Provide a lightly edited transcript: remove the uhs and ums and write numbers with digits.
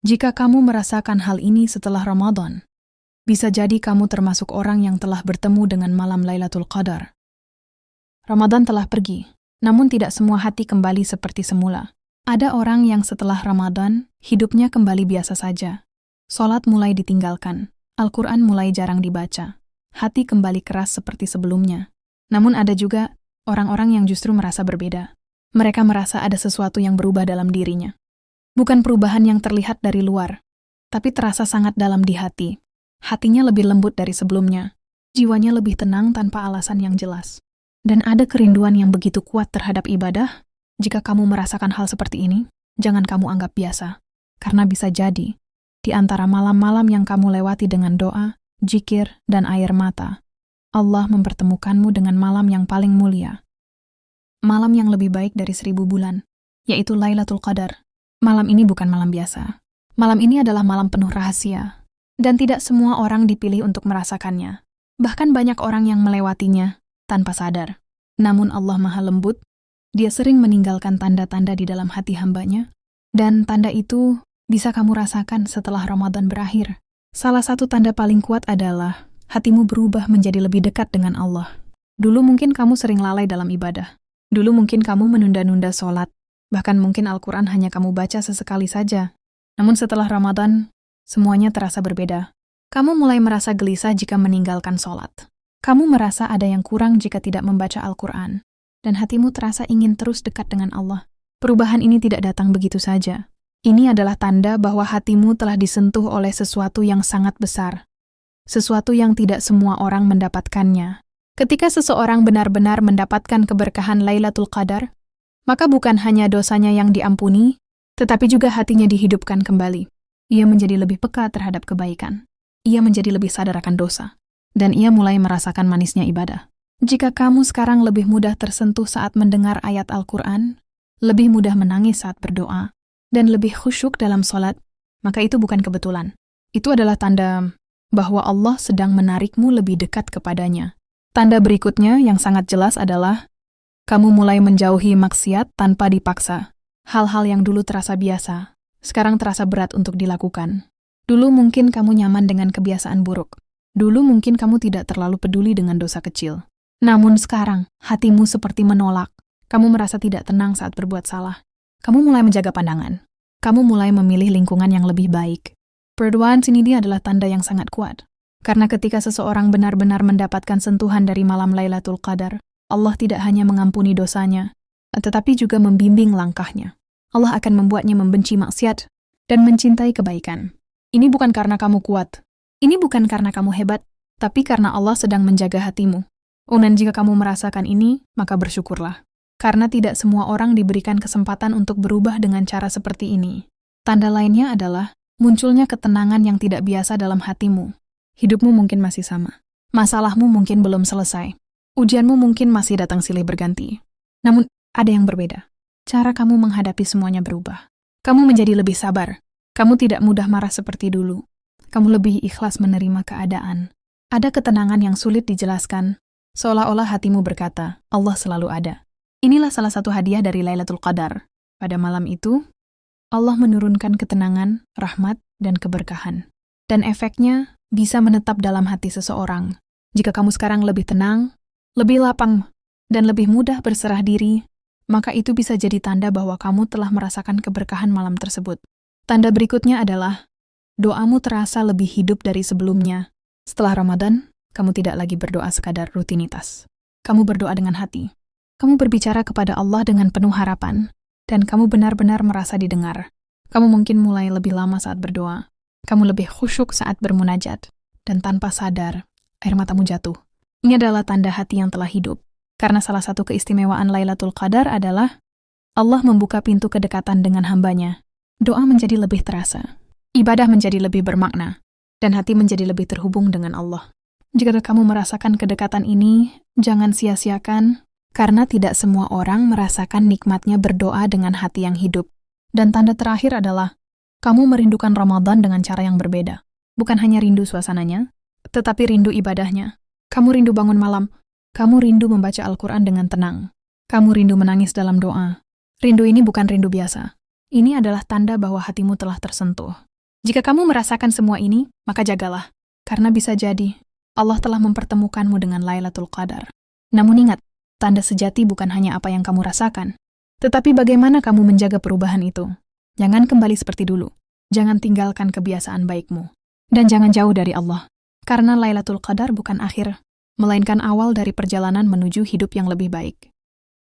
Jika kamu merasakan hal ini setelah Ramadan, bisa jadi kamu termasuk orang yang telah bertemu dengan malam Lailatul Qadar. Ramadan telah pergi, namun tidak semua hati kembali seperti semula. Ada orang yang setelah Ramadan, hidupnya kembali biasa saja. Salat mulai ditinggalkan, Al-Quran mulai jarang dibaca, hati kembali keras seperti sebelumnya. Namun ada juga orang-orang yang justru merasa berbeda. Mereka merasa ada sesuatu yang berubah dalam dirinya. Bukan perubahan yang terlihat dari luar, tapi terasa sangat dalam di hati. Hatinya lebih lembut dari sebelumnya. Jiwanya lebih tenang tanpa alasan yang jelas. Dan ada kerinduan yang begitu kuat terhadap ibadah. Jika kamu merasakan hal seperti ini, jangan kamu anggap biasa. Karena bisa jadi, di antara malam-malam yang kamu lewati dengan doa, zikir, dan air mata, Allah mempertemukanmu dengan malam yang paling mulia. Malam yang lebih baik dari 1000 bulan, yaitu Lailatul Qadar. Malam ini bukan malam biasa. Malam ini adalah malam penuh rahasia. Dan tidak semua orang dipilih untuk merasakannya. Bahkan banyak orang yang melewatinya tanpa sadar. Namun Allah Maha Lembut, Dia sering meninggalkan tanda-tanda di dalam hati hambanya. Dan tanda itu bisa kamu rasakan setelah Ramadan berakhir. Salah satu tanda paling kuat adalah hatimu berubah menjadi lebih dekat dengan Allah. Dulu mungkin kamu sering lalai dalam ibadah. Dulu mungkin kamu menunda-nunda sholat. Bahkan mungkin Al-Quran hanya kamu baca sesekali saja. Namun setelah Ramadan, semuanya terasa berbeda. Kamu mulai merasa gelisah jika meninggalkan sholat. Kamu merasa ada yang kurang jika tidak membaca Al-Quran. Dan hatimu terasa ingin terus dekat dengan Allah. Perubahan ini tidak datang begitu saja. Ini adalah tanda bahwa hatimu telah disentuh oleh sesuatu yang sangat besar. Sesuatu yang tidak semua orang mendapatkannya. Ketika seseorang benar-benar mendapatkan keberkahan Lailatul Qadar, maka bukan hanya dosanya yang diampuni, tetapi juga hatinya dihidupkan kembali. Ia menjadi lebih peka terhadap kebaikan. Ia menjadi lebih sadar akan dosa. Dan ia mulai merasakan manisnya ibadah. Jika kamu sekarang lebih mudah tersentuh saat mendengar ayat Al-Quran, lebih mudah menangis saat berdoa, dan lebih khusyuk dalam sholat, maka itu bukan kebetulan. Itu adalah tanda bahwa Allah sedang menarikmu lebih dekat kepadanya. Tanda berikutnya yang sangat jelas adalah kamu mulai menjauhi maksiat tanpa dipaksa. Hal-hal yang dulu terasa biasa, sekarang terasa berat untuk dilakukan. Dulu mungkin kamu nyaman dengan kebiasaan buruk. Dulu mungkin kamu tidak terlalu peduli dengan dosa kecil. Namun sekarang, hatimu seperti menolak. Kamu merasa tidak tenang saat berbuat salah. Kamu mulai menjaga pandangan. Kamu mulai memilih lingkungan yang lebih baik. Berdoa sini dia adalah tanda yang sangat kuat. Karena ketika seseorang benar-benar mendapatkan sentuhan dari malam Lailatul Qadar, Allah tidak hanya mengampuni dosanya, tetapi juga membimbing langkahnya. Allah akan membuatnya membenci maksiat dan mencintai kebaikan. Ini bukan karena kamu kuat. Ini bukan karena kamu hebat, tapi karena Allah sedang menjaga hatimu. Dan jika kamu merasakan ini, maka bersyukurlah. Karena tidak semua orang diberikan kesempatan untuk berubah dengan cara seperti ini. Tanda lainnya adalah munculnya ketenangan yang tidak biasa dalam hatimu. Hidupmu mungkin masih sama. Masalahmu mungkin belum selesai. Ujianmu mungkin masih datang silih berganti. Namun, ada yang berbeda. Cara kamu menghadapi semuanya berubah. Kamu menjadi lebih sabar. Kamu tidak mudah marah seperti dulu. Kamu lebih ikhlas menerima keadaan. Ada ketenangan yang sulit dijelaskan, seolah-olah hatimu berkata, Allah selalu ada. Inilah salah satu hadiah dari Lailatul Qadar. Pada malam itu, Allah menurunkan ketenangan, rahmat, dan keberkahan. Dan efeknya bisa menetap dalam hati seseorang. Jika kamu sekarang lebih tenang, lebih lapang, dan lebih mudah berserah diri, maka itu bisa jadi tanda bahwa kamu telah merasakan keberkahan malam tersebut. Tanda berikutnya adalah, doamu terasa lebih hidup dari sebelumnya. Setelah Ramadan, kamu tidak lagi berdoa sekadar rutinitas. Kamu berdoa dengan hati. Kamu berbicara kepada Allah dengan penuh harapan, dan kamu benar-benar merasa didengar. Kamu mungkin mulai lebih lama saat berdoa. Kamu lebih khusyuk saat bermunajat, dan tanpa sadar, air matamu jatuh. Ini adalah tanda hati yang telah hidup. Karena salah satu keistimewaan Lailatul Qadar adalah Allah membuka pintu kedekatan dengan hambanya. Doa menjadi lebih terasa. Ibadah menjadi lebih bermakna. Dan hati menjadi lebih terhubung dengan Allah. Jika kamu merasakan kedekatan ini, jangan sia-siakan. Karena tidak semua orang merasakan nikmatnya berdoa dengan hati yang hidup. Dan tanda terakhir adalah kamu merindukan Ramadan dengan cara yang berbeda. Bukan hanya rindu suasananya, tetapi rindu ibadahnya. Kamu rindu bangun malam. Kamu rindu membaca Al-Quran dengan tenang. Kamu rindu menangis dalam doa. Rindu ini bukan rindu biasa. Ini adalah tanda bahwa hatimu telah tersentuh. Jika kamu merasakan semua ini, maka jagalah. Karena bisa jadi, Allah telah mempertemukanmu dengan Lailatul Qadar. Namun ingat, tanda sejati bukan hanya apa yang kamu rasakan, tetapi bagaimana kamu menjaga perubahan itu. Jangan kembali seperti dulu. Jangan tinggalkan kebiasaan baikmu. Dan jangan jauh dari Allah. Karena Lailatul Qadar bukan akhir, melainkan awal dari perjalanan menuju hidup yang lebih baik.